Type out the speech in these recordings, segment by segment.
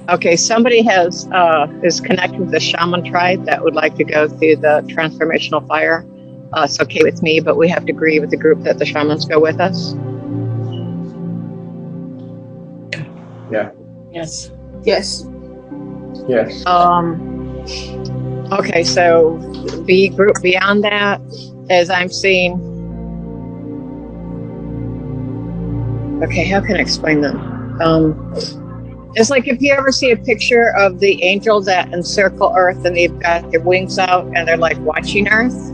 Okay, somebody is connected with the shaman tribe that would like to go through the transformational fire. It's okay with me, but we have to agree with the group that the shamans go with us. Yeah. Yes. Yes. Yes. Okay, so the group beyond that, as I'm seeing. Okay, how can I explain them? It's like if you ever see a picture of the angels that encircle Earth and they've got their wings out and they're like watching Earth.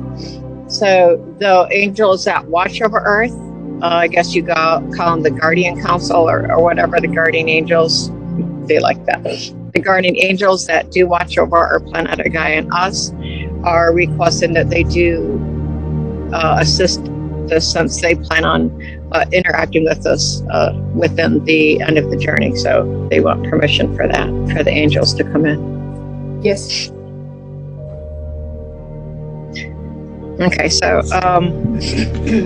So the angels that watch over Earth, I guess you call them the guardian council or whatever, the guardian angels, they like that. The guardian angels that do watch over our planet, our Gaia, and us are requesting that they do assist us since they plan on interacting with us within the end of the journey. So they want permission for that, for the angels to come in. Yes. Okay, so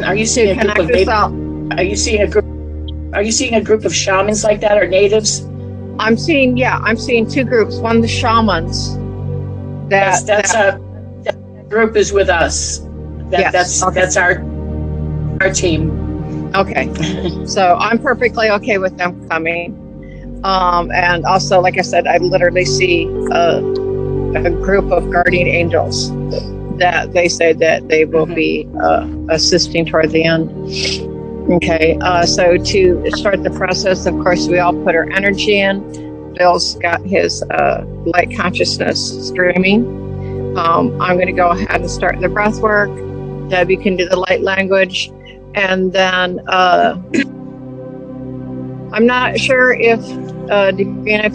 Are you seeing a group of Are you seeing a group of shamans like that or natives? I'm seeing two groups. One, the shamans. That group is with us. That's our team. Okay, so I'm perfectly okay with them coming. And also, like I said, I literally see a group of guardian angels that they say that they will be assisting toward the end. Okay, so to start the process, of course, we all put our energy in. Bill's got his light consciousess streaming. I'm going to go ahead and start the breath work. Debbie can do the light language. And then I'm not sure if, Davina,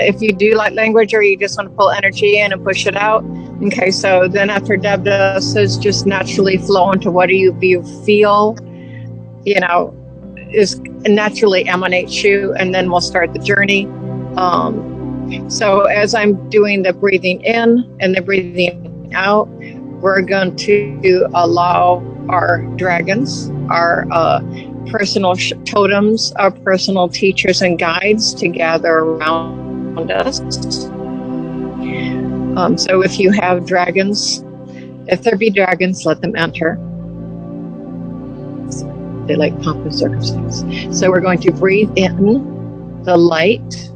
if you do light language or you just want to pull energy in and push it out. Okay, so then after Deb does, it's just naturally flow into what you feel, is naturally emanates you, and then we'll start the journey. So as I'm doing the breathing in and the breathing out, we're going to allow our dragons, our personal totems, our personal teachers and guides to gather around us. So if you have dragons, if there be dragons, let them enter. They like pomp and circumstance. So we're going to breathe in the light.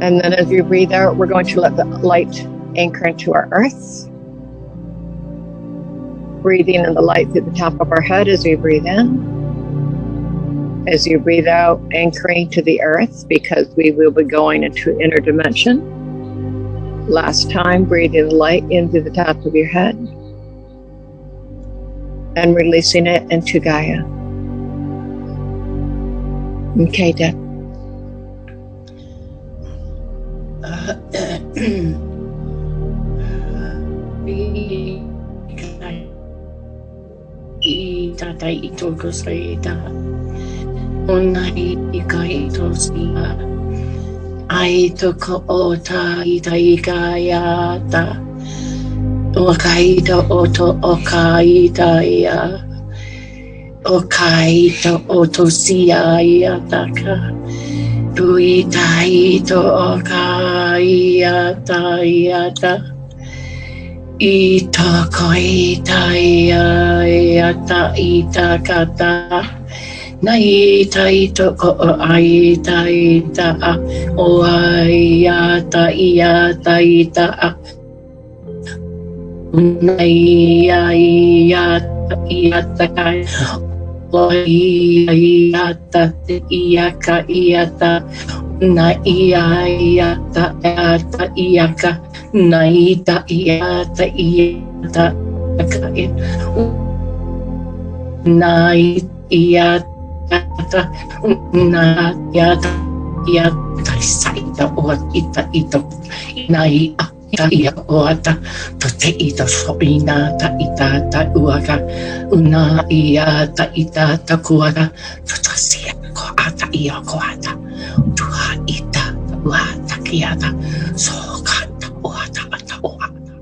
And then as we breathe out, we're going to let the light anchor into our earth. Breathing in the light through the top of our head as we breathe in. As you breathe out, anchoring to the earth, because we will be going into inner dimension. Last time, breathing the light into the top of your head. And releasing it into Gaia. Okay, Deb. Ai toko o ta I ta I Gaia ta. O kaita o to o kaita ia. O kaita o to sia ia taka. Tui tai to o kaia ta ia ta. I ta kaita ia ta I ta kata. Nai tai to ko ai tai ta o ai ta ia tai ta. Nai ai ia ta kai o ia ta ia ka ia ta. Nai ia ta ia ka. Nai ta ia ta ka. Nai ia na ya saita o ita nai ita ia o ata to te ita so ina ta ita ta uaka una ia ta ita ta kuaka to sia ko ata ia ko ata tu ita wa ta kiata so kata o ata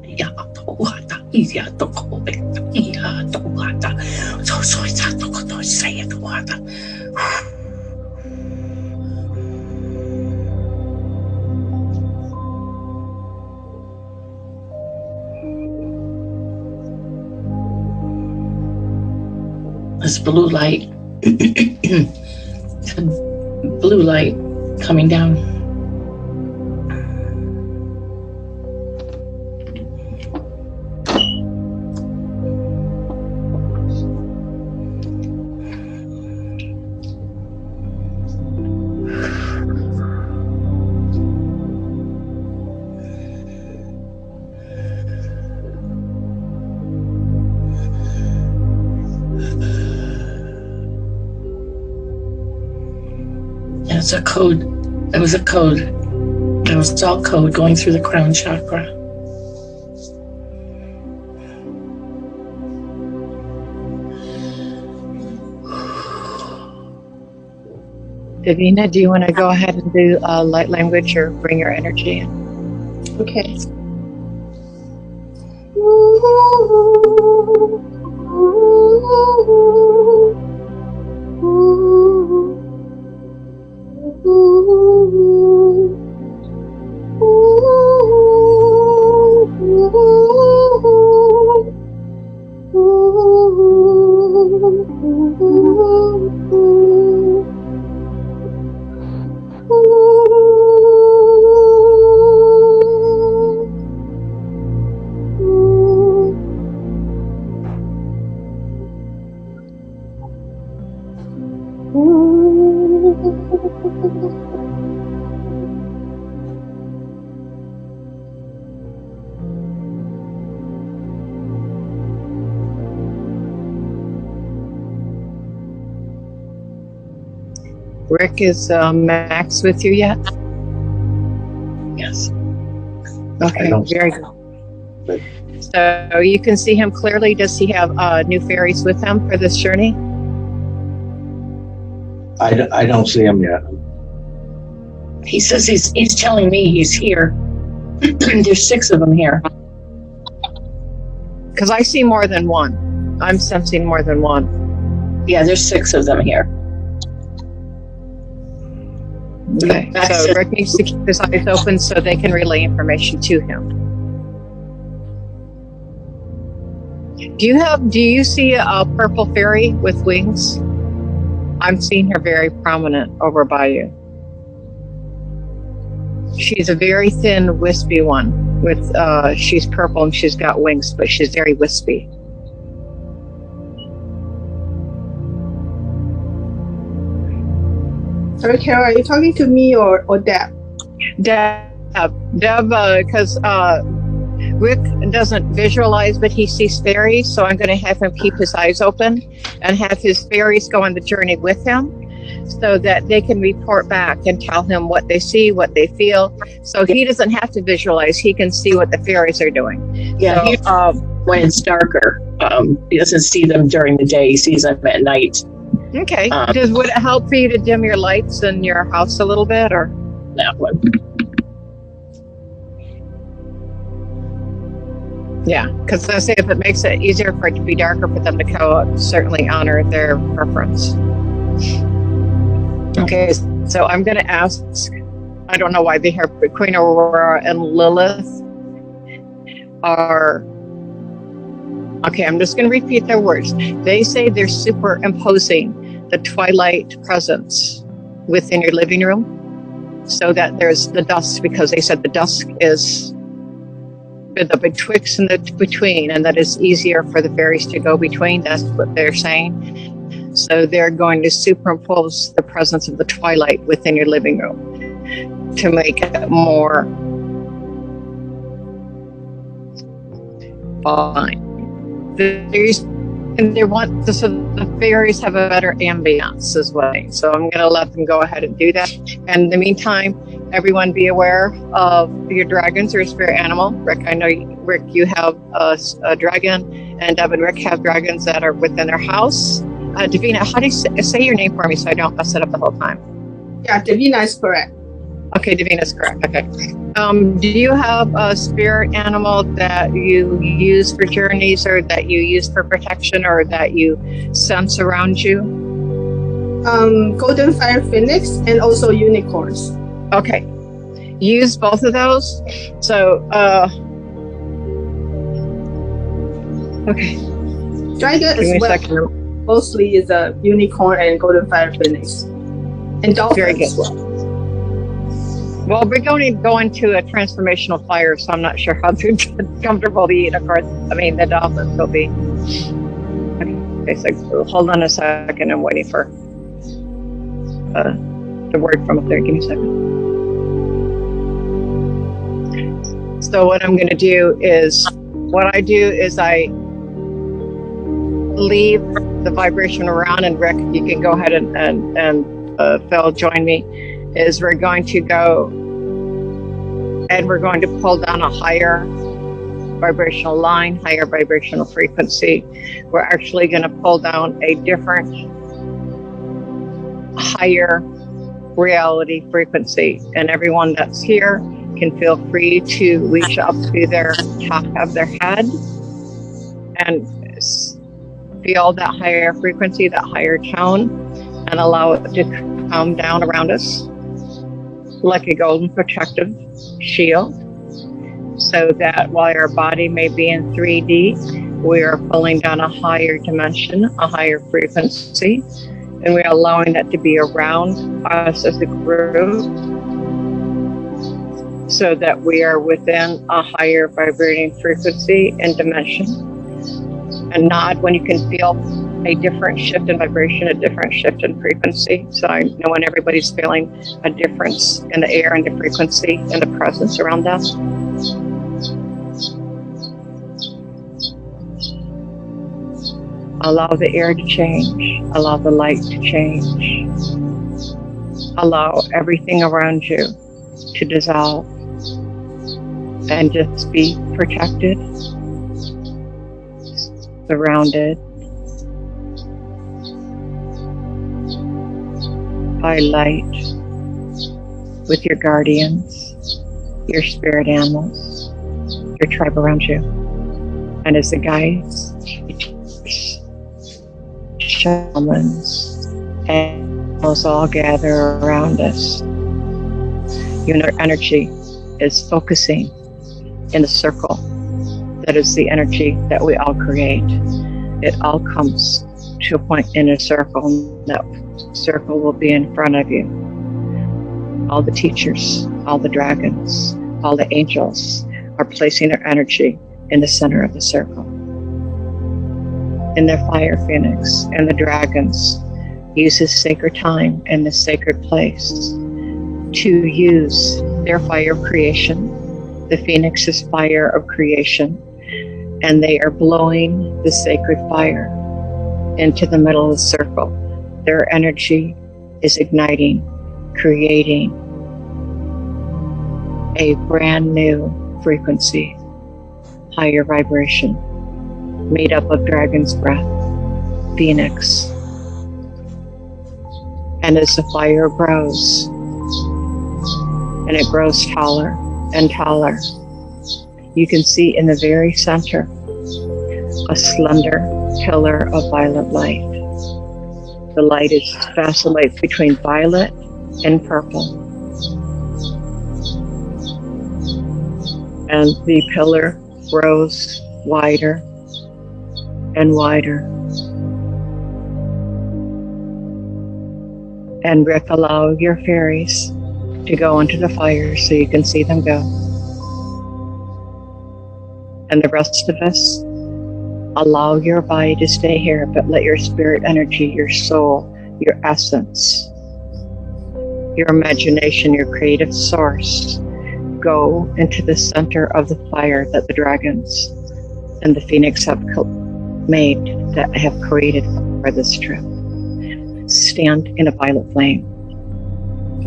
ia o ata ia to ko ia to ata so ita to ko to sai to ata this blue light. Blue light coming down. It's a code. It was a code. It was all code going through the crown chakra. Davina, do you want to go ahead and do light language or bring your energy in? Okay. Rick, is Max with you yet? Yes. Okay, I don't- very good. So you can see him clearly. Does he have new fairies with him for this journey? I don't see him yet. He says he's telling me he's here. There's 6 of them here. Because I see more than one. I'm sensing more than one. Yeah, there's 6 of them here. Okay, Max so said- Rick needs to keep his eyes open so they can relay information to him. Do you see a purple fairy with wings? I'm seeing her very prominent over by you. She's a very thin, wispy one with she's purple and she's got wings, but she's very wispy. Sorry, Carol, are you talking to me or Deb? Deb, because Rick doesn't visualize, but he sees fairies, so I'm going to have him keep his eyes open and have his fairies go on the journey with him so that they can report back and tell him what they see, what they feel. So he doesn't have to visualize, he can see what the fairies are doing. Yeah, So, when it's darker. He doesn't see them during the day. He sees them at night. okay. Would it help for you to dim your lights in your house a little bit, or? That one. Yeah, because I say if it makes it easier for it to be darker for them to go, certainly honor their preference. Okay, so I'm going to ask, I don't know why they have Queen Aurora and Lilith are, okay, I'm just going to repeat their words. They say they're superimposing the twilight presence within your living room so that there's the dusk, because they said the dusk is the betwixt and the between, and that is easier for the fairies to go between. That's what they're saying. So they're going to superimpose the presence of the twilight within your living room to make it more fine. And they want so the fairies have a better ambience as well. So I'm going to let them go ahead and do that. And in the meantime, everyone be aware of your dragons or your spirit animal. Rick, I know Rick, you have a dragon, and Deb and Rick have dragons that are within their house. Davina, how do you say your name for me so I don't mess it up the whole time? Yeah, Davina is correct. Okay, Davina's correct. Okay. Do you have a spirit animal that you use for journeys, or that you use for protection, or that you sense around you? Golden Fire Phoenix and also unicorns. Okay. Use both of those. So, okay. Dragon Give me as a well. second. mostly is a unicorn and golden fire phoenix. And dolphins. Very good. Well, we're going to go into a transformational fire, so I'm not sure how comfortable the unicorns, the dolphins will be. Okay, so hold on a second. I'm waiting for the word from up there. Give me a second. So what I'm going to do is, I leave the vibration around, and Rick, you can go ahead and Phil, join me, is we're going to go and we're going to pull down a higher vibrational line, higher vibrational frequency. We're actually going to pull down a different, higher reality frequency. And everyone that's here can feel free to reach up to their top of their head and feel that higher frequency, that higher tone, and allow it to come down around us like a golden protective shield, so that while our body may be in 3D, we are pulling down a higher dimension, a higher frequency, and we're allowing that to be around us as a group, so that we are within a higher vibrating frequency and dimension. And nod when you can feel a different shift in vibration, a different shift in frequency. So I know when everybody's feeling a difference in the air and the frequency and the presence around them. Allow the air to change. Allow the light to change. Allow everything around you to dissolve and just be protected, surrounded by light, with your guardians, your spirit animals, your tribe around you. And as the guides, teachers, shamans, and animals all gather around us, your energy is focusing in the circle. That is the energy that we all create. It all comes to a point in a circle, and that circle will be in front of you. All the teachers, all the dragons, all the angels are placing their energy in the center of the circle. And the fire phoenix and the dragons use this sacred time and this sacred place to use their fire of creation, the phoenix's fire of creation, and they are blowing the sacred fire into the middle of the circle. Their energy is igniting, creating a brand new frequency, higher vibration, made up of dragon's breath, phoenix. And as the fire grows, and it grows taller and taller, you can see in the very center a slender pillar of violet light. The light vacillates between violet and purple. And the pillar grows wider and wider. And Rick, allow your fairies to go into the fire so you can see them go. And the rest of us, allow your body to stay here, but let your spirit energy, your soul, your essence, your imagination, your creative source, go into the center of the fire that the dragons and the phoenix have made, that have created for this trip. Stand in a violet flame.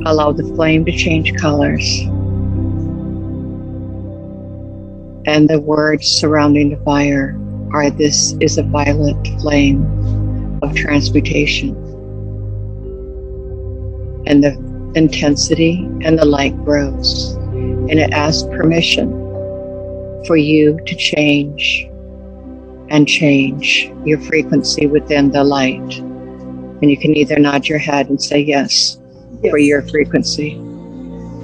Allow the flame to change colors. And the words surrounding the fire are, this is a violet flame of transmutation. And the intensity and the light grows. And it asks permission for you to change and change your frequency within the light. And you can either nod your head and say yes, for your frequency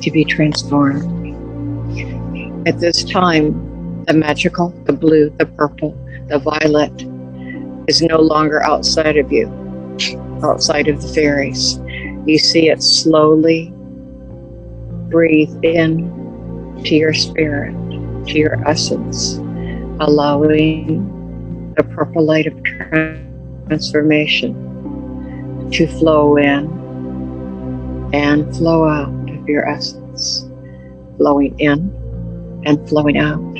to be transformed. At this time, the magical, the blue, the purple, the violet, is no longer outside of you, outside of the fairies. You see it slowly breathe in to your spirit, to your essence, allowing the purple light of transformation to flow in and flow out of your essence, flowing in and flowing out,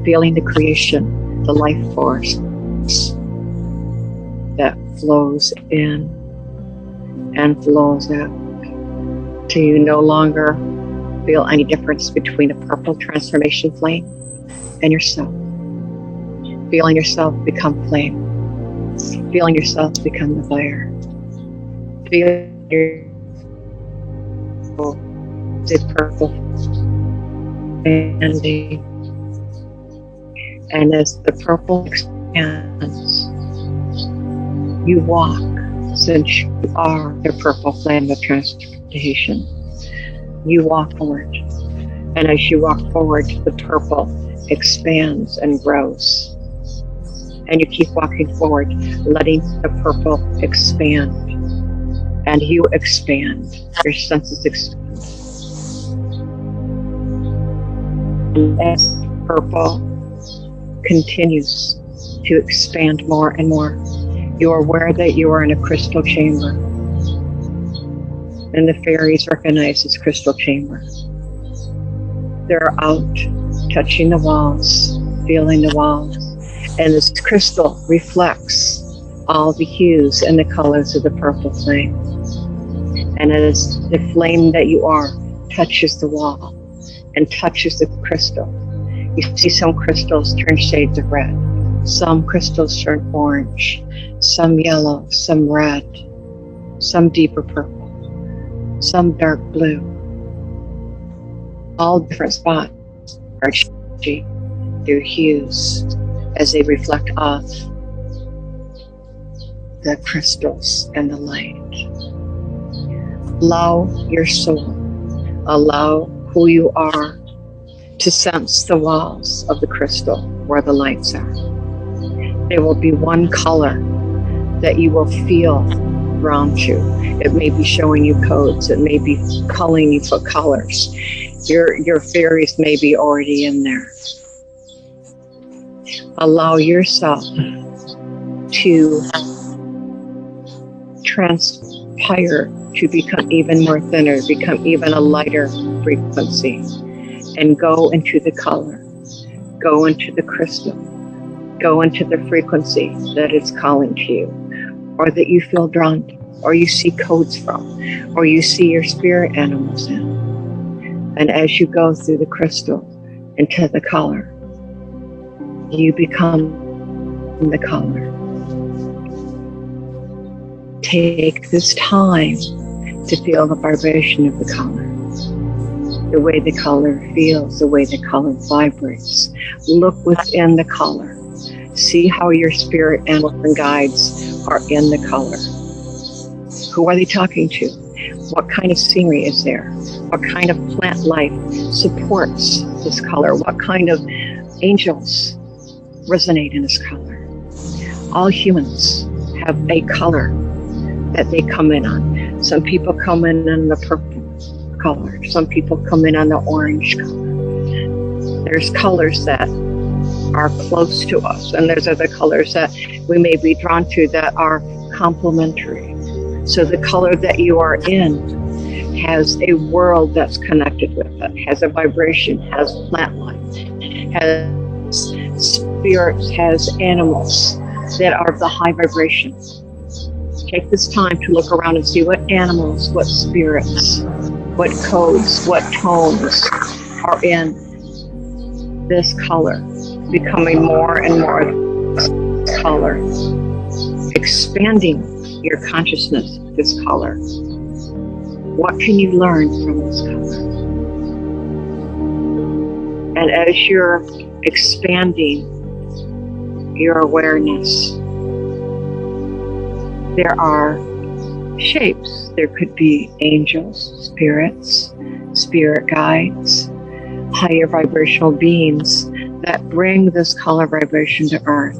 feeling the creation, the life force that flows in and flows out, till you no longer feel any difference between a purple transformation flame and yourself. Feeling yourself become flame, feeling yourself become the fire, feeling the purple expanding, and as the purple expands, you walk, since you are the purple flame of transformation. You walk forward, and as you walk forward, the purple expands and grows. And you keep walking forward, letting the purple expand. And you expand, your senses expand. And as purple continues to expand more and more, you are aware that you are in a crystal chamber. And the fairies recognize this crystal chamber. They're out, touching the walls, feeling the walls. And this crystal reflects all the hues and the colors of the purple flame. And as the flame that you are touches the wall and touches the crystal, you see some crystals turn shades of red, some crystals turn orange, some yellow, some red, some deeper purple, some dark blue. All different spots are changing their hues as they reflect off the crystals and the light. Allow your soul, allow who you are to sense the walls of the crystal where the lights are. There will be one color that you will feel drawn to. It may be showing you codes, it may be calling you for colors. Your fairies may be already in there. Allow yourself to transpire, to become even more thinner, become even a lighter frequency, and go into the color, go into the crystal, go into the frequency that is calling to you, or that you feel drawn to, or you see codes from, or you see your spirit animals in. And as you go through the crystal into the color, you become the color. Take this time to feel the vibration of the color, the way the color feels, the way the color vibrates. Look within the color. See how your spirit animals and guides are in the color. Who are they talking to? What kind of scenery is there? What kind of plant life supports this color? What kind of angels resonate in this color? All humans have a color that they come in on. Some people come in the purple color. Some people come in on the orange color. There's colors that are close to us, and there's other colors that we may be drawn to that are complementary. So the color that you are in has a world that's connected with it, has a vibration, has plant life, has spirits, has animals that are of the high vibration. Take this time to look around and see what animals, what spirits, what codes, what tones are in this color, becoming more and more color, expanding your consciousness with this color. What can you learn from this color? And as you're expanding your awareness, there are shapes. There could be angels, spirits, spirit guides, higher vibrational beings that bring this color vibration to earth.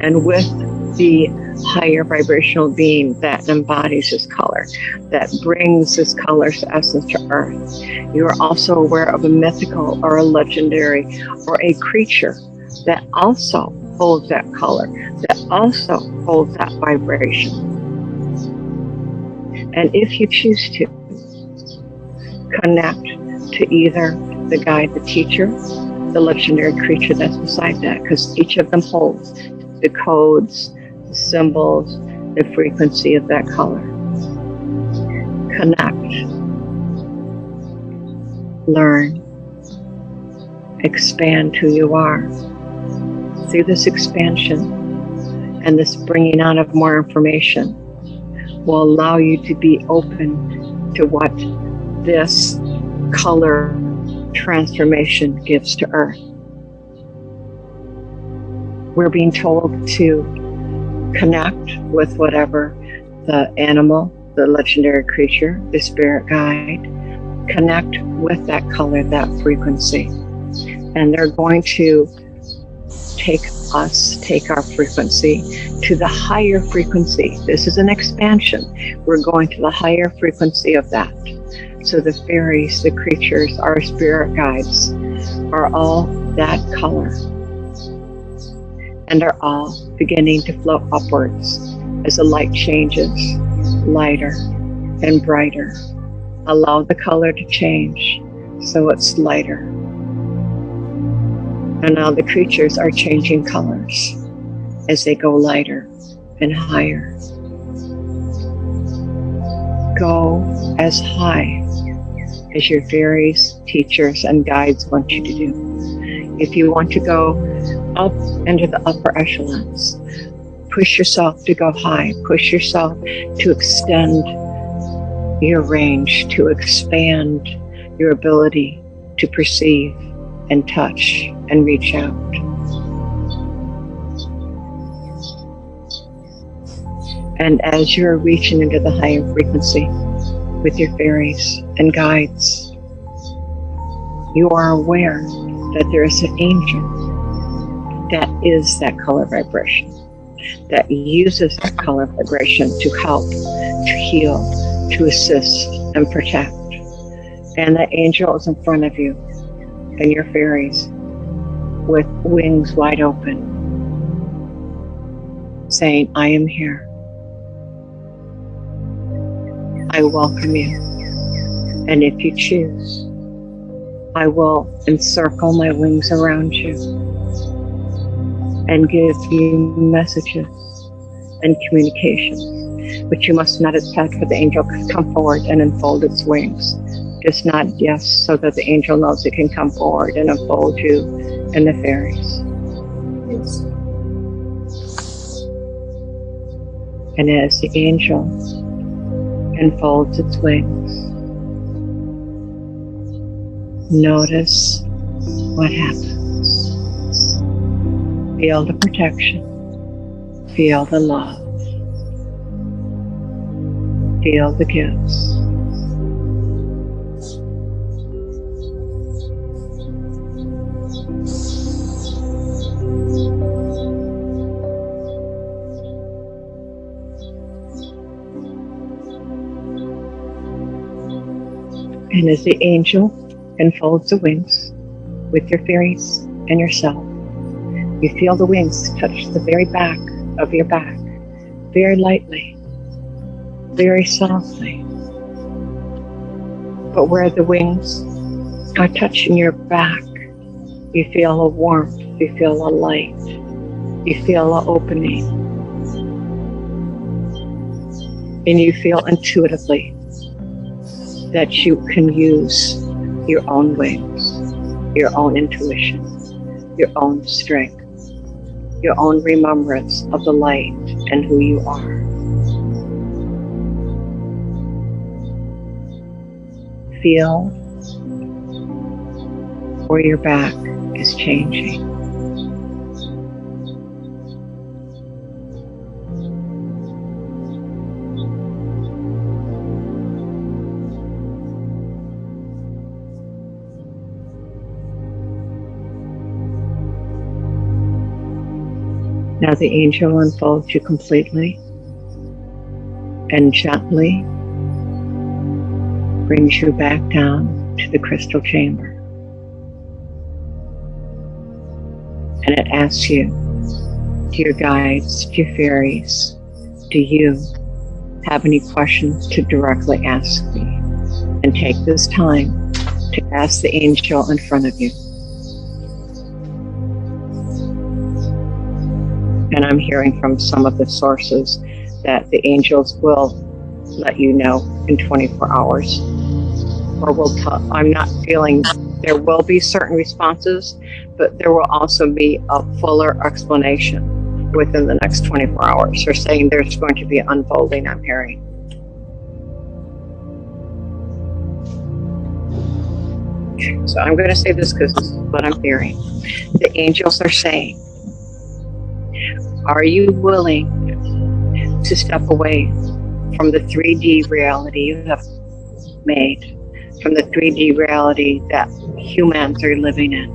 And with the higher vibrational being that embodies this color, that brings this color's essence to earth, you are also aware of a mythical or a legendary or a creature that also holds that color, that also holds that vibration. And if you choose to, connect to either the guide, the teacher, the legendary creature that's beside that, because each of them holds the codes, the symbols, the frequency of that color. Connect, learn, expand who you are. Through this expansion and this bringing on of more information will allow you to be open to what this color transformation gives to Earth. We're being told to connect with whatever the animal, the legendary creature, the spirit guide, connect with that color, that frequency. And they're going to take our frequency to the higher frequency. This is an expansion. We're going to the higher frequency of that. So the fairies, the creatures, our spirit guides are all that color and are all beginning to flow upwards as the light changes lighter and brighter. Allow the color to change so it's lighter. And now the creatures are changing colors as they go lighter and higher. Go as high as your fairies, teachers, and guides want you to do. If you want to go up into the upper echelons, push yourself to go high, push yourself to extend your range, to expand your ability to perceive and touch and reach out. And as you're reaching into the higher frequency with your fairies and guides, you are aware that there is an angel that is that color vibration, that uses that color vibration to help, to heal, to assist and protect. And that angel is in front of you and your fairies with wings wide open, saying, I am here. I welcome you. And if you choose, I will encircle my wings around you and give you messages and communications, but you must not attack, for the angel can come forward and unfold its wings. Just nod yes, so that the angel knows it can come forward and unfold you and the fairies. Yes. And as the angel unfolds its wings, notice what happens. Feel the protection. Feel the love. Feel the gifts. And as the angel unfolds the wings with your fairies and yourself, you feel the wings touch the very back of your back, very lightly, very softly. But where the wings are touching your back, you feel a warmth, you feel a light, you feel an opening. And you feel intuitively that you can use your own wings, your own intuition, your own strength, your own remembrance of the light and who you are. Feel where your back is changing. Now the angel unfolds you completely and gently brings you back down to the crystal chamber. And it asks you, dear guides, dear fairies, do you have any questions to directly ask me? And take this time to ask the angel in front of you. And I'm hearing from some of the sources that the angels will let you know in 24 hours. Or will tell, I'm not feeling, there will be certain responses, but there will also be a fuller explanation within the next 24 hours. They're saying there's going to be unfolding, I'm hearing. So I'm going to say this because this is what I'm hearing. The angels are saying, are you willing to step away from the 3D reality you have made, from the 3D reality that humans are living in?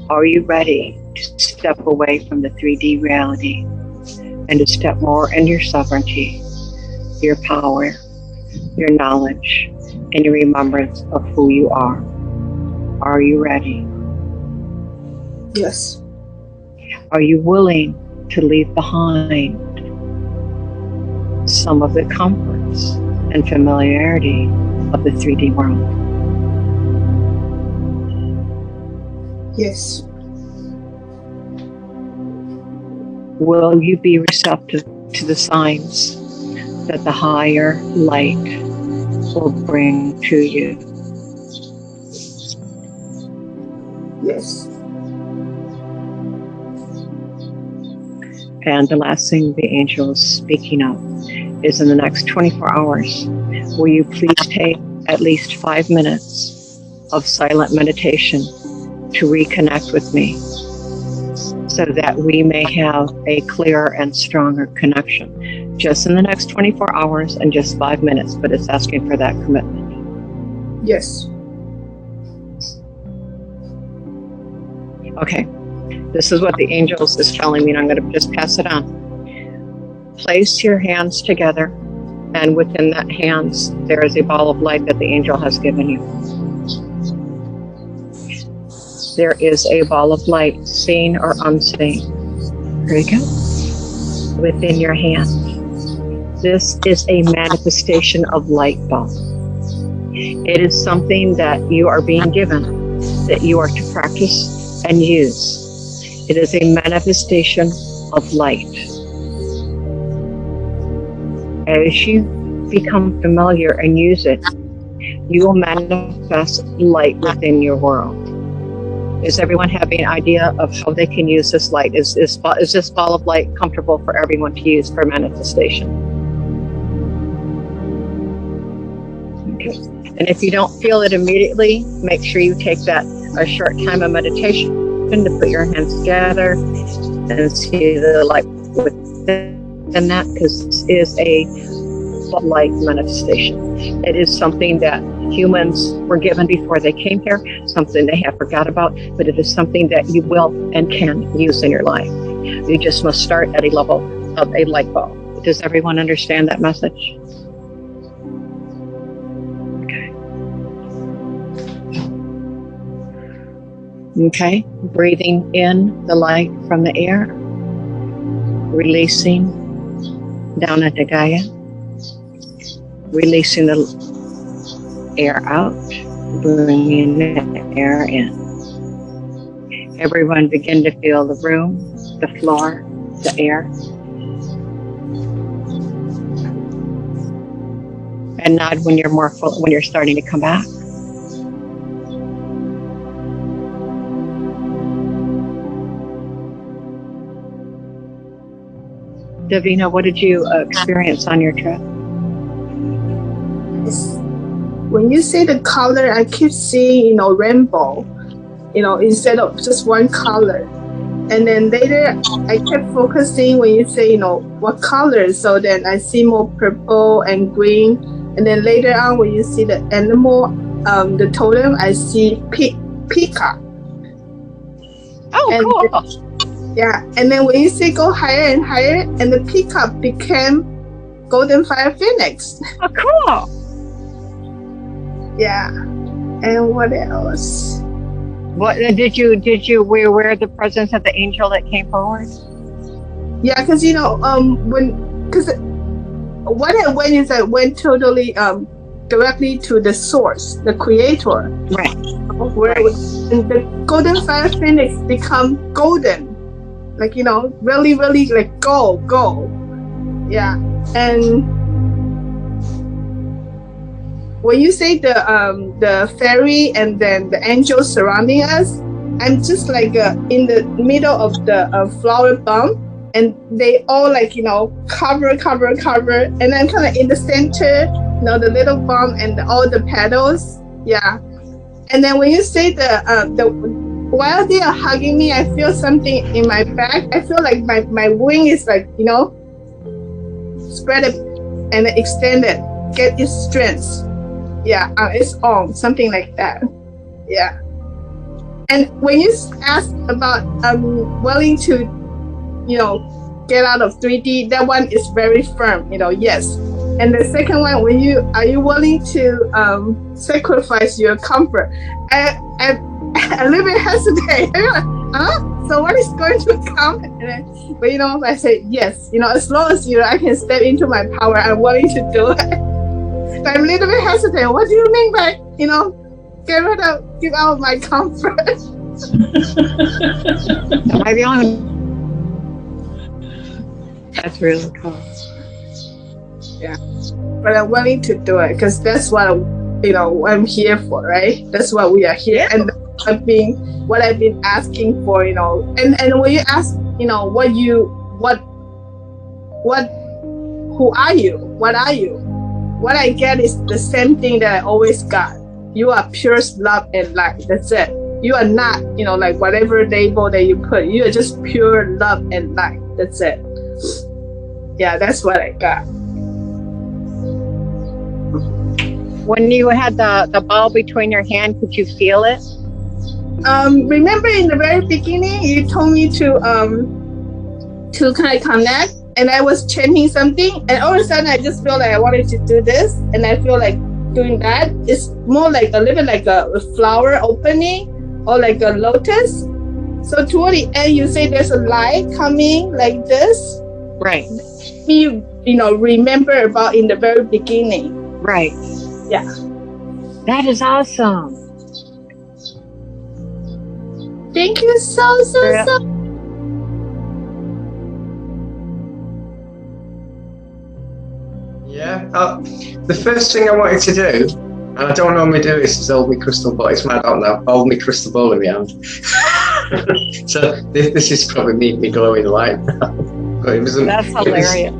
Are you ready to step away from the 3D reality and to step more in your sovereignty, your power, your knowledge, and your remembrance of who you are? Are you ready? Yes. Are you willing to leave behind some of the comforts and familiarity of the 3D world? Yes. Will you be receptive to the signs that the higher light will bring to you? Yes. And the last thing the angel is speaking of is in the next 24 hours, will you please take at least 5 minutes of silent meditation to reconnect with me so that we may have a clearer and stronger connection. Just in the next 24 hours and just 5 minutes, but it's asking for that commitment. Yes. Okay. This is what the angels is telling me, and I'm going to just pass it on. Place your hands together, and within that hands, there is a ball of light that the angel has given you. There is a ball of light, seen or unseen. There you go. Within your hand. This is a manifestation of light bulb. It is something that you are being given, that you are to practice and use. It is a manifestation of light. As you become familiar and use it, you will manifest light within your world. Is everyone having an idea of how they can use this light? Is this ball of light comfortable for everyone to use for manifestation? Okay. And if you don't feel it immediately, make sure you take a short time of meditation to put your hands together and see the light within that, because this is a light manifestation. It is something that humans were given before they came here, something they have forgot about, but it is something that you will and can use in your life. You just must start at a level of a light bulb. Does everyone understand that message? Okay, breathing in the light from the air, releasing down into Gaia, releasing the air out, bringing the air in. Everyone begin to feel the room, the floor, the air. And nod when you're more full, when you're starting to come back. Davina, what did you experience on your trip? When you say the color, I keep seeing, rainbow, instead of just one color. And then later, I kept focusing when you say, what color. So then I see more purple and green. And then later on, when you see the animal, the totem, I see peacock. Oh, and cool. Yeah, and then when you say go higher and higher, and the peacock became golden fire phoenix. Oh, cool. Yeah, and what else? What did you were you aware of the presence of the angel that came forward? Yeah, because what I went is I went totally directly to the source, the creator. Right. Where and the golden fire phoenix become golden, like really like gold. Yeah, and when you say the fairy and then the angels surrounding us, I'm just like in the middle of the flower bump, and they all like cover, and I'm kind of in the center, the little bump and all the petals. Yeah, and then when you say the while they are hugging me, I feel something in my back. I feel like my wing is like spread it and extended, get its strength. Yeah, its own, something like that. Yeah. And when you ask about willing to, get out of 3D, that one is very firm. Yes. And the second one, are you willing to sacrifice your comfort? I a little bit hesitate. I'm like, huh? So what is going to come? But I say yes. As long as I can step into my power, I'm willing to do it. But I'm a little bit hesitant. What do you mean by give out of my comfort? Am I the only? That's really cool. Yeah, but I'm willing to do it because that's what I'm here for, right? That's what we are here, and what I've been asking for, and when you ask, who are you? What are you? What I get is the same thing that I always got. You are pure love and light. That's it. You are not, like whatever label that you put. You are just pure love and light. That's it. Yeah, that's what I got. When you had the ball between your hand, could you feel it? Remember in the very beginning, you told me to kind of connect, and I was chanting something, and all of a sudden I just feel like I wanted to do this, and I feel like doing that. It's more like a little bit like a flower opening or like a lotus. So toward the end, you say there's a light coming like this. Right. You remember about in the very beginning. Right. Yeah. That is awesome. Thank you so. Yeah. The first thing I wanted to do, and I don't normally do this, is hold my crystal ball. It's my don't know. Hold my crystal ball in my hand. So this is probably me glowing light now. But it wasn't. That's hilarious.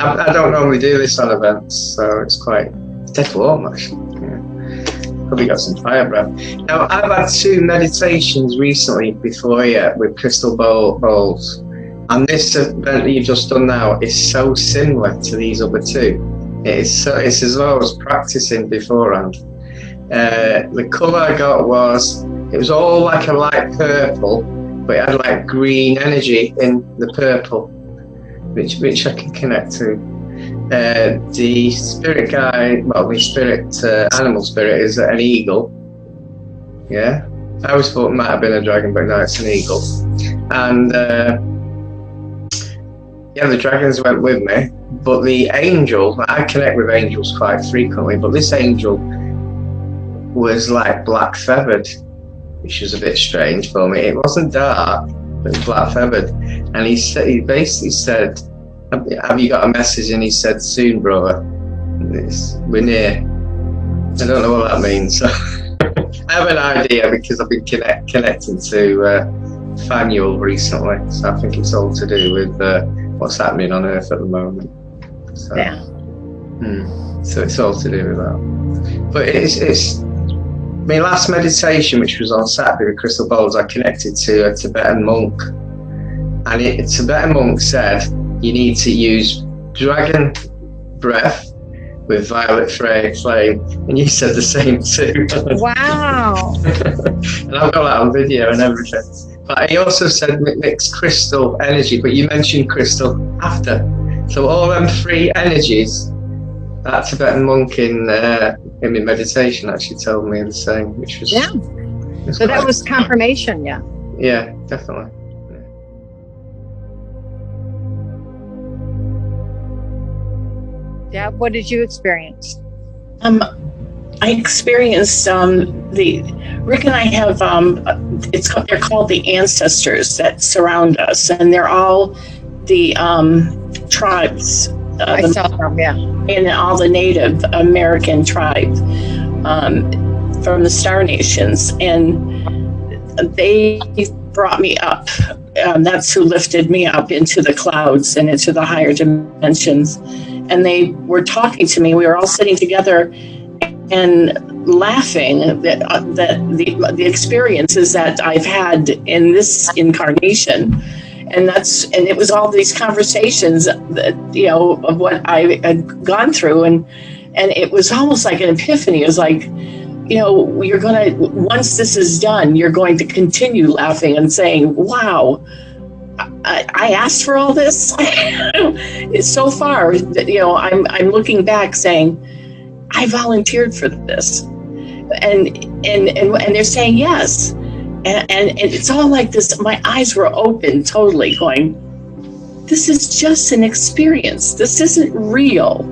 I don't normally do this on events, so it's quite dead warm actually. Yeah. Probably got some fire breath. Now I've had 2 meditations recently before with crystal balls, and this event that you've just done now is so similar to these other 2. It's as though I was practicing beforehand. The colour I got was all like a light purple, but it had like green energy in the purple, which I can connect to. The spirit guide, the animal spirit is an eagle. Yeah, I always thought it might have been a dragon, but no, it's an eagle. And the dragons went with me, but the angel, I connect with angels quite frequently, but this angel was like black feathered, which was a bit strange for me. It wasn't dark, but it was black feathered. And he basically said, have you got a message? And he said, soon, brother. We're near. I don't know what that means. So I have an idea because I've been connecting to Fanuel recently. So I think it's all to do with what's happening on Earth at the moment. So, yeah. So it's all to do with that. But it's my last meditation, which was on Saturday with crystal balls, I connected to a Tibetan monk. And a Tibetan monk said, you need to use dragon breath with violet flame, and you said the same too. Wow. And I've got that on video and everything. But he also said mixed crystal energy, but you mentioned crystal after. So all them three energies, that Tibetan monk in my meditation actually told me the same, which was So that was confirmation, yeah. Yeah, definitely. Yeah. What did you experience? I experienced the Rick and I have they're called the ancestors that surround us, and they're all the tribes. I saw them, yeah. And all the Native American tribes from the Star Nations, and they brought me up. That's who lifted me up into the clouds and into the higher dimensions. And they were talking to me. We were all sitting together and laughing that the experiences that I've had in this incarnation. And it was all these conversations that, of what I had gone through, and it was almost like an epiphany. It was like, you're gonna, once this is done, you're going to continue laughing and saying, "Wow, I asked for all this." It's so far that I'm looking back saying, I volunteered for this, and they're saying yes. And it's all like this. My eyes were open totally, going, this is just an experience. This isn't real.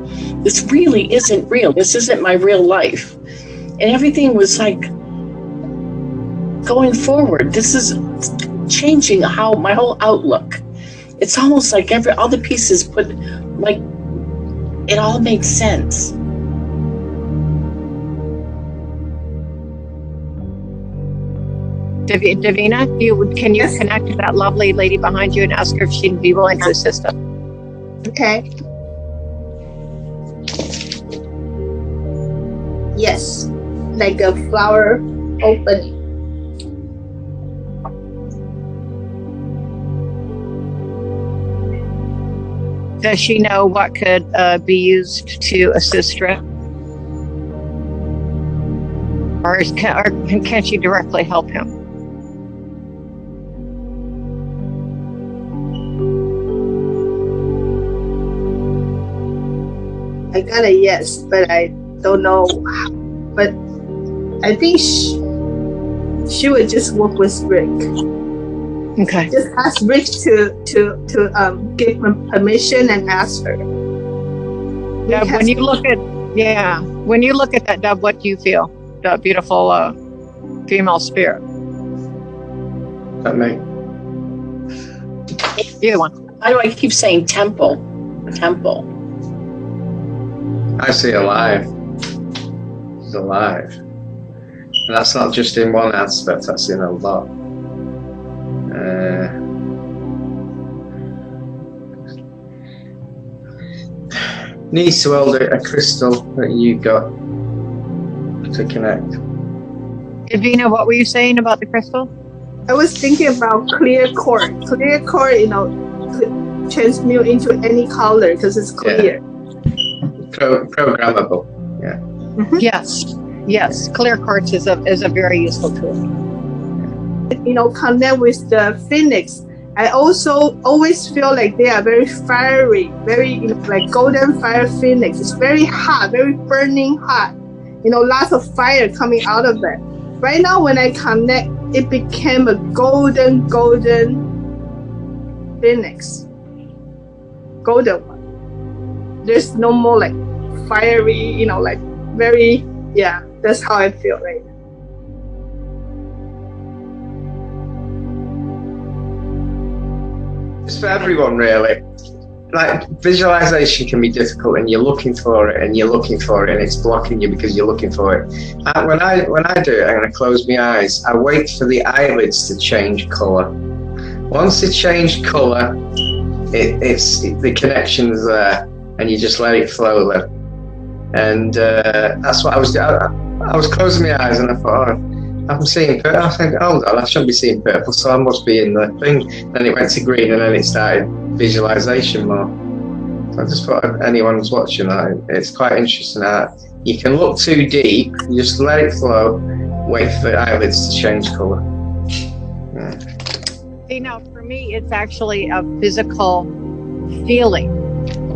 This really isn't real. This isn't my real life. And everything was like going forward. This is changing how my whole outlook. It's almost like all the pieces put, like, it all makes sense. Davina, can you connect to that lovely lady behind you and ask her if she'd be willing to assist us? Okay. Yes, like a flower opening. Does she know what could be used to assist her? Or can she directly help him? I got a yes, but I don't know. But I think she would just work with Rick. Okay. Just ask Rick to give him permission and ask her. Deb, when you look at that, Deb, what do you feel? That beautiful female spirit. That me. Either one. Why do I keep saying temple? Temple. I see alive. He's alive. And that's not just in one aspect, that's in a lot. Needs to hold a crystal that you got to connect. Davina, what were you saying about the crystal? I was thinking about clear cord. Clear cord, could transmute into any color because it's clear. Yeah. Programmable. Yeah. Mm-hmm. Yes. Clear quartz is a very useful tool. Connect with the phoenix. I also always feel like they are very fiery, very like golden fire phoenix. It's very hot, very burning hot. Lots of fire coming out of it. Right now, when I connect, it became a golden phoenix. Golden one. There's no more like fiery, like very, that's how I feel right now. It's for everyone, really. Like, visualization can be difficult, and you're looking for it, and it's blocking you because you're looking for it. When I do it, I'm going to close my eyes. I wait for the eyelids to change colour. Once they change colour, it's the connection's there, and you just let it flow then. And that's what I was doing. I was closing my eyes, and I thought, I'm seeing purple. I think, hold on, I shouldn't be seeing purple, so I must be in the thing. Then it went to green, and then it started visualization more. I just thought if anyone was watching that, it's quite interesting how you can look too deep, you just let it flow, wait for the eyelids to change colour. Yeah. See, now for me, it's actually a physical feeling.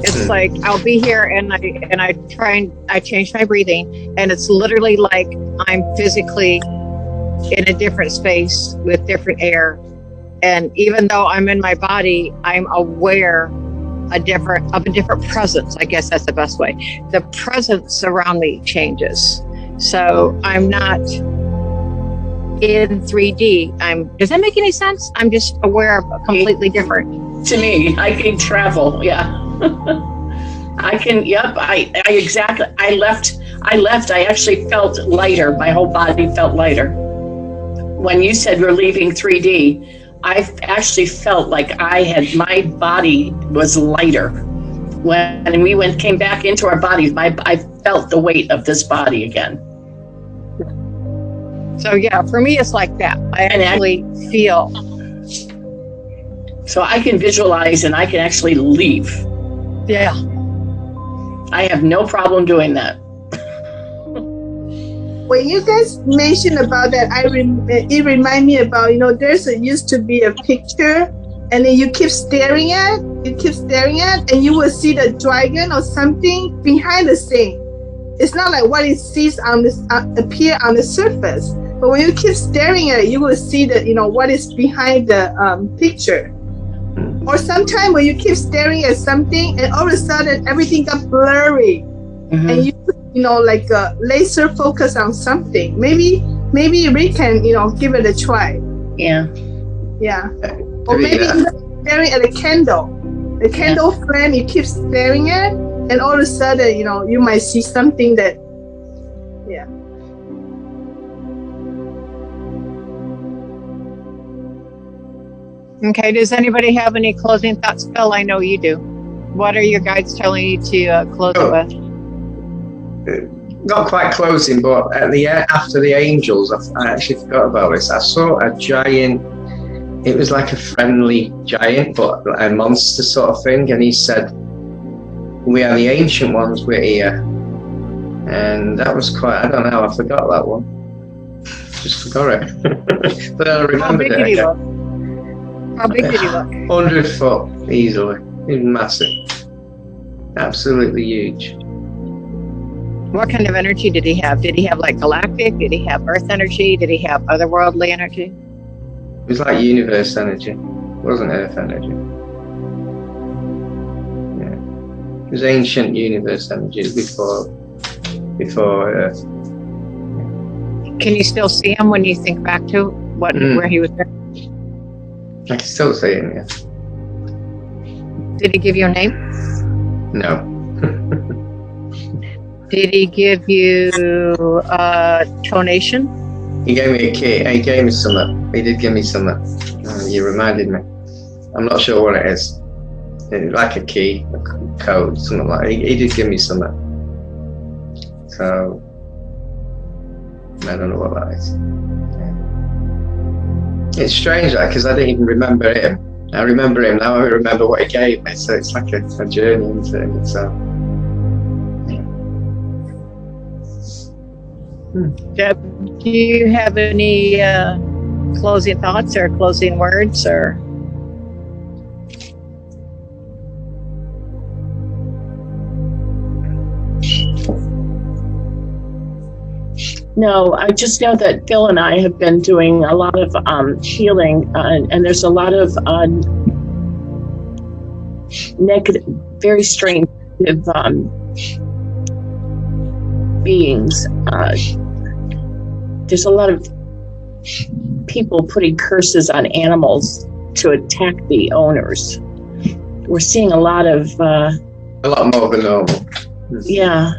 It's like I'll be here and I change my breathing, and it's literally like I'm physically in a different space with different air. And even though I'm in my body, I'm aware of a different presence. I guess that's the best way. The presence around me changes. So I'm not in 3D. Does that make any sense? I'm just aware of a completely different. To me, I can travel. Yeah. I can. Yep. I exactly. I left. I actually felt lighter. My whole body felt lighter. When you said we're leaving 3D, I actually felt like my body was lighter. When we came back into our bodies, I felt the weight of this body again. So yeah, for me, it's like that. I actually feel. So I can visualize and I can actually leave. Yeah. I have no problem doing that. When you guys mentioned about that, it reminded me about, used to be a picture, and then you keep staring at, and you will see the dragon or something behind the scene. It's not like what it sees on this appear on the surface, but when you keep staring at it, you will see that what is behind the picture. Or sometimes when you keep staring at something, and all of a sudden everything got blurry, and you like a laser focus on something. Maybe we can give it a try. Yeah. Or maybe even staring at a candle. The candle flame you keep staring at, and all of a sudden you might see something that. Okay. Does anybody have any closing thoughts, Phil? I know you do. What are your guides telling you to close it with? Not quite closing, but after the angels, I actually forgot about this. I saw a giant. It was like a friendly giant, but a monster sort of thing. And he said, "We are the ancient ones. We're here." And that was quite. I don't know. I forgot that one. Just forgot it. But I remembered it again. How big did he look? 100 foot easily. He's massive. Absolutely huge. What kind of energy did he have? Did he have like galactic? Did he have earth energy? Did he have otherworldly energy? It was like universe energy. It wasn't earth energy. Yeah. It was ancient universe energy before earth. Can you still see him when you think back to where he was there? I can still see him, yeah. Did he give you a name? No. Did he give you a tonation? He gave me a key. He gave me something. He did give me something. You reminded me. I'm not sure what it is. Like a key, a code, something like that. He did give me something. So, I don't know what that is. It's strange, because I didn't even remember him. I remember him, now I remember what he gave me. So it's like a journey into him itself. Deb, do you have any closing thoughts or closing words or? No, I just know that Bill and I have been doing a lot of healing, and there's a lot of negative, very strange beings. There's a lot of people putting curses on animals to attack the owners. We're seeing a lot more than normal. Yeah.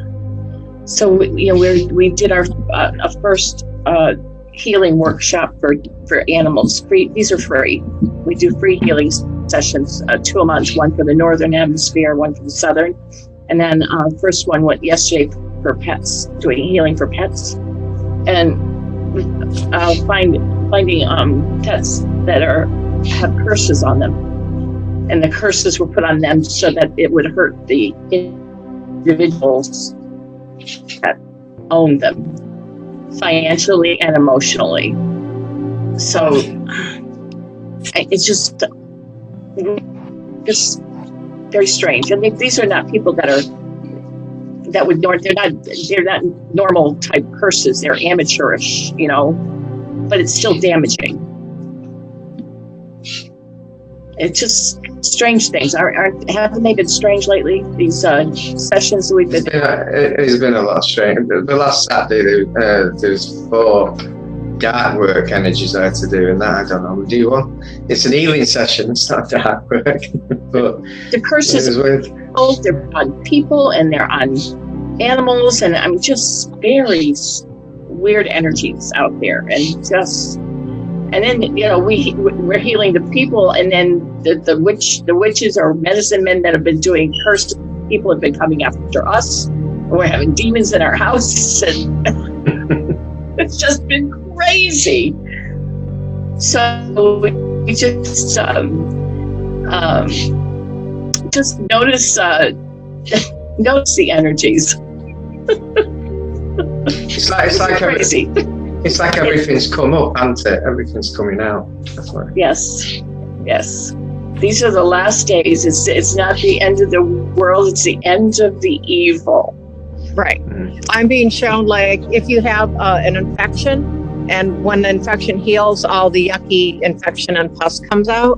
So we did our first healing workshop for animals. Free. These are free. We do free healing sessions, 2 a month, one for the northern hemisphere, one for the southern, and then first one went yesterday for pets, doing healing for pets, and finding pets that have curses on them. and the curses were put on them so that it would hurt the individuals that owned them financially and emotionally. So it's just very strange. And these are not people they're not normal type curses. They're amateurish, but it's still damaging. It's just strange things. Haven't they been strange lately? These sessions that we've been. It's been a lot strange. The last Saturday, there's 4 dark work energies I had to do, and that I don't know. We do one. It's an healing session. It's not dark work, but the curses they're on people and they're on animals, and I'm just very weird energies out there, and then we're healing the people, and then the witches or medicine men that have been doing cursed people have been coming after us, and we're having demons in our house, and it's just been crazy. So we just notice the energies. It's like crazy. It's like everything's come up, hasn't it? Everything's coming out. That's why. Yes. These are the last days. It's not the end of the world. It's the end of the evil. Right. I'm being shown, like, if you have an infection, and when the infection heals, all the yucky infection and pus comes out.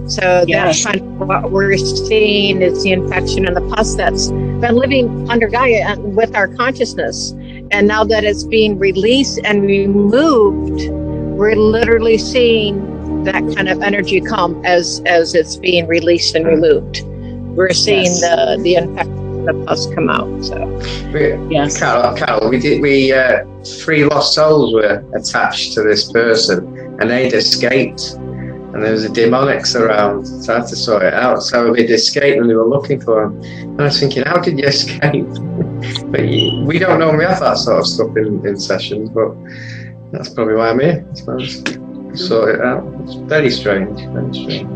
So that's kind of what we're seeing is the infection and the pus that's been living under Gaia and with our consciousness. And now that it's being released and removed, we're literally seeing that kind of energy come as it's being released and removed. We're seeing the infection, the pus come out. So yes, Carol, we 3 lost souls were attached to this person, and they'd escaped. And there was a demonics around, so I had to sort it out. So they'd escaped and they were looking for him. And I was thinking, how did you escape? But we don't normally have that sort of stuff in sessions, but that's probably why I'm here, I suppose. Sort it out. It's very strange, very strange.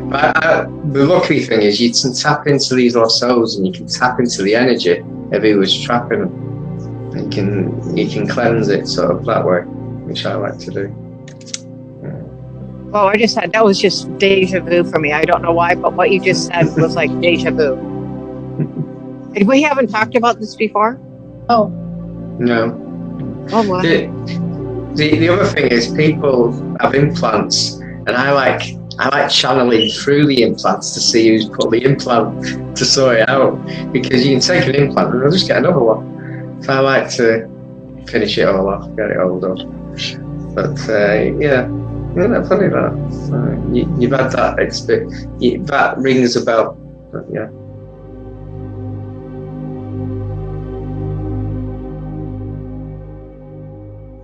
But the lucky thing is you can tap into these lost souls, and you can tap into the energy of who was trapping them. You can cleanse it sort of that way, which I like to do. Well, that was just deja vu for me. I don't know why, but what you just said was like deja vu. We haven't talked about this before? Oh. No. Oh, wow. The other thing is people have implants, and I like channeling through the implants to see who's put the implant to sort it out, because you can take an implant and I'll just get another one. So I like to finish it all off, get it all done. But funny that. You've had that experience. That rings a bell. But, yeah.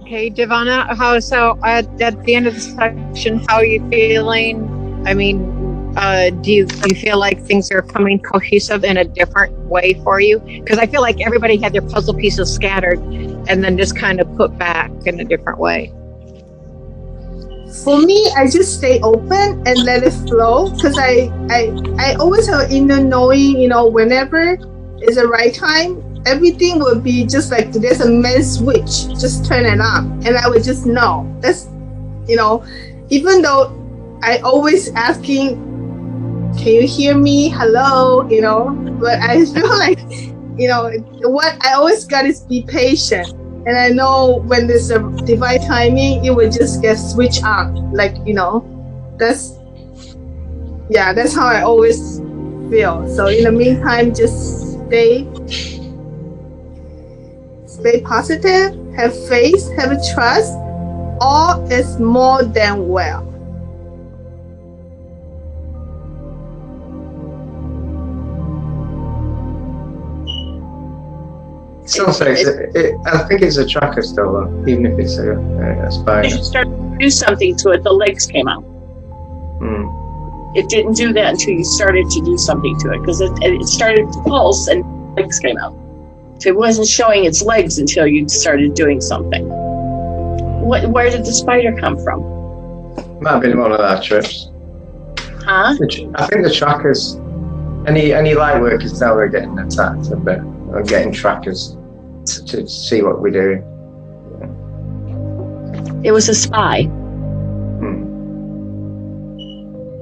Okay, Davina, at the end of the section, how are you feeling? I mean, do you feel like things are coming cohesive in a different way for you? Because I feel like everybody had their puzzle pieces scattered and then just kind of put back in a different way. For me, I just stay open and let it flow, because I always have an inner knowing, whenever is the right time, everything will be just like there's a main switch, just turn it on, and I would just know. That's, even though I always asking, can you hear me? Hello, but I feel like, what I always got is be patient. And I know when there's a divine timing, it will just get switched on. Like, that's how I always feel. So in the meantime, just stay positive, have faith, have a trust. All is more than well. Still says I think it's a tracker still, though, even if it's a spider. If you start to do something to it, the legs came out. It didn't do that until you started to do something to it, because it started to pulse and legs came out. So it wasn't showing its legs until you started doing something. Where did the spider come from? Might have been one of our trips. Huh? I think the trackers, any light workers now are getting attacked a bit, or getting trackers to see what we're doing. It was a spy.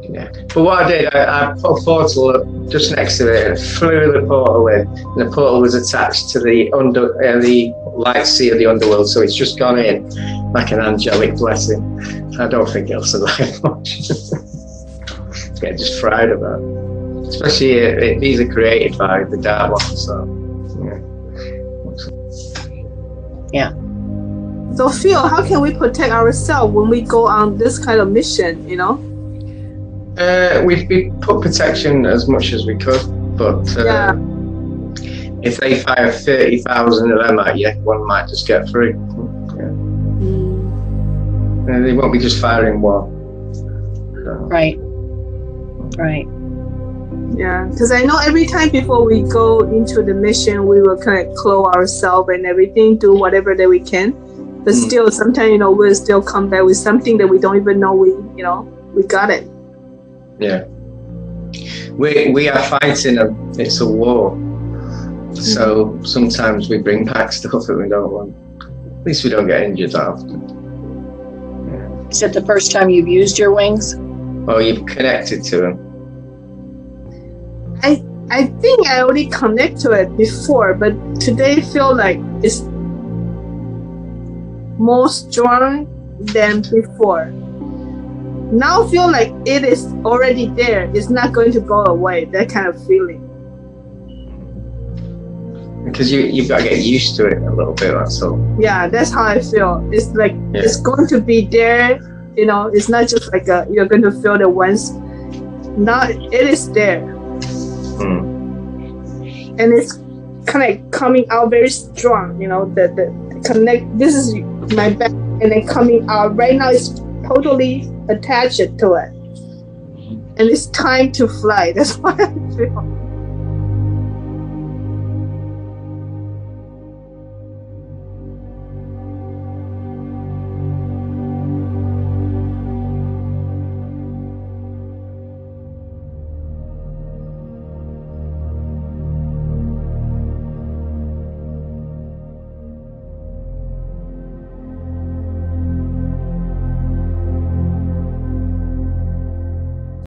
Yeah. But what I did, I put a portal up just next to it and flew the portal in, and the portal was attached to the light sea of the underworld, so it's just gone in like an angelic blessing. I don't think it'll survive much. Get just fried about it. Especially these are created by the dark ones, so Yeah. So Phil, how can we protect ourselves when we go on this kind of mission, you know? We put protection as much as we could, but if they fire 30,000 of them at you, one might just get through. They won't be just firing one. So. Right. Yeah, because I know every time before we go into the mission, we will kind of clothe ourselves and everything, do whatever that we can. But still, sometimes, you know, we'll still come back with something that we don't even know we got it. Yeah. We are fighting it's a war. So sometimes we bring back stuff that we don't want. At least we don't get injured that often. Is it the first time you've used your wings? Or you've connected to them. I think I already connect to it before, but today I feel like it's more strong than before. Now I feel like it is already there. It's not going to go away. That kind of feeling. Because you've got to get used to it a little bit, that's all. Yeah, that's how I feel. It's like it's going to be there. You know, it's not just like you're going to feel it once. Now it is there. And it's kind of coming out very strong, you know, the connect, this is my back, and then coming out, right now it's totally attached to it. And it's time to fly, that's what I feel.